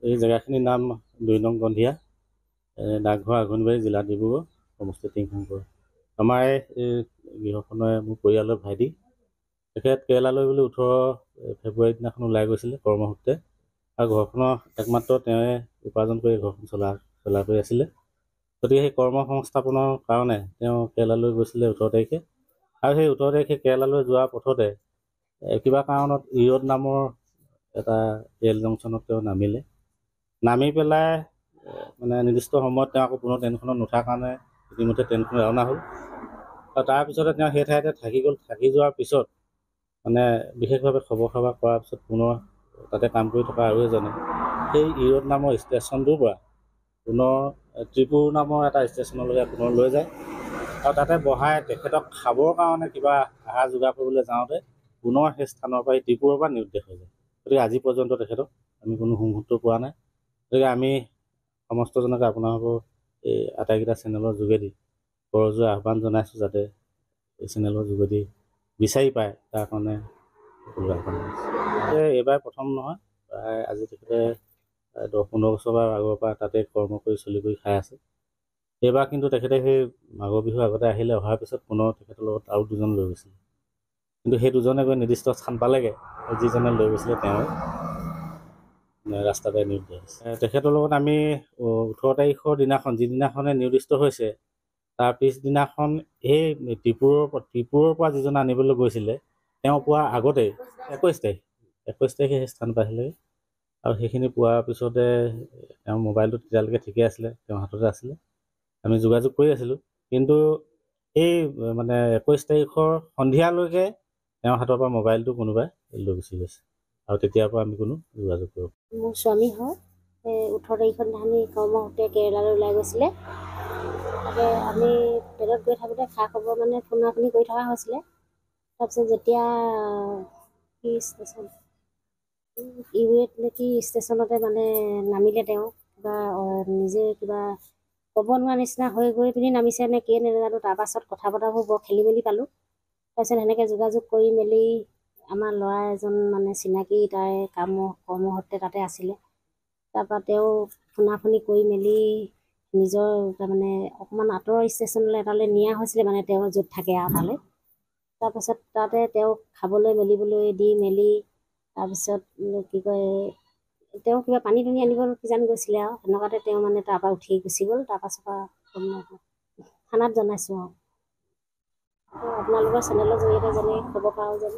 এই জেগাখিনিৰ নাম 2 নং গন্ধিয়া, ডাকঘৰ আঘোণবাৰী, জিলা ডিব্ৰুগড়, সমষ্টি টিংখাংপুৰ। আমাৰ এই গৃহখনৰ মোৰ পৰিয়ালৰ ভাইটি। তেখেত কেৰেলালৈ বুলি 18 ফেব্ৰুৱাৰী দিনাখন ওলাই গৈছিলে কৰ্মসূত্ৰে, আৰু ঘৰখনৰ একমাত্ৰ তেওঁৱে উপাৰ্জন কৰি ঘৰখন চলা কৰি আছিলে। গতিকে সেই কৰ্ম সংস্থাপনৰ কাৰণে তেওঁ কেৰেলালৈ গৈছিলে 18 তাৰিখে, আৰু সেই 18 তাৰিখে কেৰেলালৈ যোৱাৰ পথতে কিবা কাৰণত ইৰোড নামৰ এটা ৰেল জংচনত তেওঁ নামি পেলাই মানে নিৰ্দিষ্ট সময়ত তেওঁ আকৌ পুনৰ ট্ৰেইনখনত নুঠাৰ কাৰণে ইতিমধ্যে ট্ৰেইনখন ৰাওনা হ'ল। আৰু তাৰপিছতে তেওঁ সেই ঠাইতে থাকি যোৱাৰ পিছত মানে বিশেষভাৱে খবৰ খাবৰ কৰাৰ পিছত পুনৰ তাতে কাম কৰি থকা আৰু এজনে সেই ইৰোড নামৰ ষ্টেচনটোৰ পৰা পুনৰ ত্ৰিপুৰ নামৰ এটা ষ্টেচনলৈকে পুনৰ লৈ যায়, আৰু তাতে বহাই তেখেতক খাবৰ কাৰণে কিবা আহাৰ যোগাৰ কৰিবলৈ যাওঁতে পুনৰ সেই স্থানৰ পৰা ত্ৰিপুৰৰ পৰা নিৰুদ্দেশ হৈ যায়। গতিকে আজি পৰ্যন্ত তেখেতক আমি কোনো সুমুহূৰ্ত পোৱা নাই। গতিকে আমি সমস্তজনকে আপোনালোকৰ এই আটাইকেইটা চেনেলৰ যোগেদি কৰজোৰে আহ্বান জনাইছোঁ, যাতে এই চেনেলৰ যোগেদি বিচাৰি পায় তাৰ কাৰণে আহ্বান জনাইছোঁ। এইবাৰ প্ৰথম নহয়, প্ৰায় আজি তেখেতে 10-15 বছৰৰ আগৰ পৰা তাতে কৰ্ম কৰি চলি কৰি খাই আছে। এইবাৰ কিন্তু তেখেতে সেই মাঘৰ বিহুৰ আগতে অহাৰ পিছত পুনৰ তেখেতৰ লগত আৰু 2জন লৈ গৈছিলে, কিন্তু সেই 2জনে গৈ নিৰ্দিষ্ট স্থান পালেগৈ, যিজনে লৈ গৈছিলে তেওঁ ৰাস্তাতে নিৰুদ্দেশ হৈছে। তেখেতৰ লগত আমি 18 তাৰিখৰ দিনাখন, যিদিনাখনে নিৰ্দিষ্ট হৈছে, তাৰ পিছদিনাখন এই ত্ৰিপুৰৰ পৰা যিজনে আনিবলৈ গৈছিলে তেওঁ পোৱাৰ আগতেই 21 তাৰিখে সেই স্থান পাইছিলে, আৰু সেইখিনি পোৱাৰ পিছতে তেওঁৰ মোবাইলটো তেতিয়ালৈকে ঠিকে আছিলে, তেওঁৰ হাততে আছিলে, আমি যোগাযোগ কৰি আছিলোঁ। কিন্তু এই মানে 21 তাৰিখৰ সন্ধিয়ালৈকে তেওঁৰ হাতৰ পৰা মোবাইলটো কোনোবাই লৈ গুচি গৈছে, আৰু তেতিয়াৰ পৰা আমি কোনো যোগাযোগ কৰিব। মোৰ স্বামী হয়, 18 তাৰিখৰ দিনাখনি কৰ্মসূত্ৰে কেৰেলালৈ ওলাই গৈছিলে। তাতে আমি ট্ৰেইনত গৈ থাকোঁতে খা খবৰ মানে ফোন আপুনি কৰি থকা হৈছিলে। তাৰপিছত যেতিয়া কি ষ্টেচন ইউৰেট নেকি ষ্টেচনতে মানে নামিলে, তেওঁ কিবা নিজে কিবা ক'ব নোৱাৰা নিচিনা হৈ গৈ পিনি নামিছে নে কিয়ে নাজানো। তাৰপাছত কথা বতৰাবোৰ বৰ খেলি মেলি পালোঁ। তাৰপিছত সেনেকৈ যোগাযোগ কৰি মেলি আমাৰ ল'ৰা এজন মানে চিনাকি তাই কৰ্মসূত্ৰে তাতে আছিলে। তাৰপৰা তেওঁ ফোনাফোনি কৰি মেলি নিজৰ তাৰমানে অকণমান আঁতৰৰ ষ্টেচনলৈ এটালৈ নিয়া হৈছিলে, মানে তেওঁ য'ত থাকে আৰু তালৈ। তাৰপাছত তাতে তেওঁক খাবলৈ মেলিবলৈ দি মেলি তাৰপিছত কি কয়, তেওঁ কিবা পানী দুনি আনিব কিজানি গৈছিলে, আৰু সেনেকুৱাতে তেওঁ মানে তাৰপৰা উঠি গুচি গ'ল। তাৰপাছত থানাত জনাইছোঁ, আৰু আপোনালোকৰ চেনেলৰ জৰিয়তে যেনে খবৰ পাওঁ যেন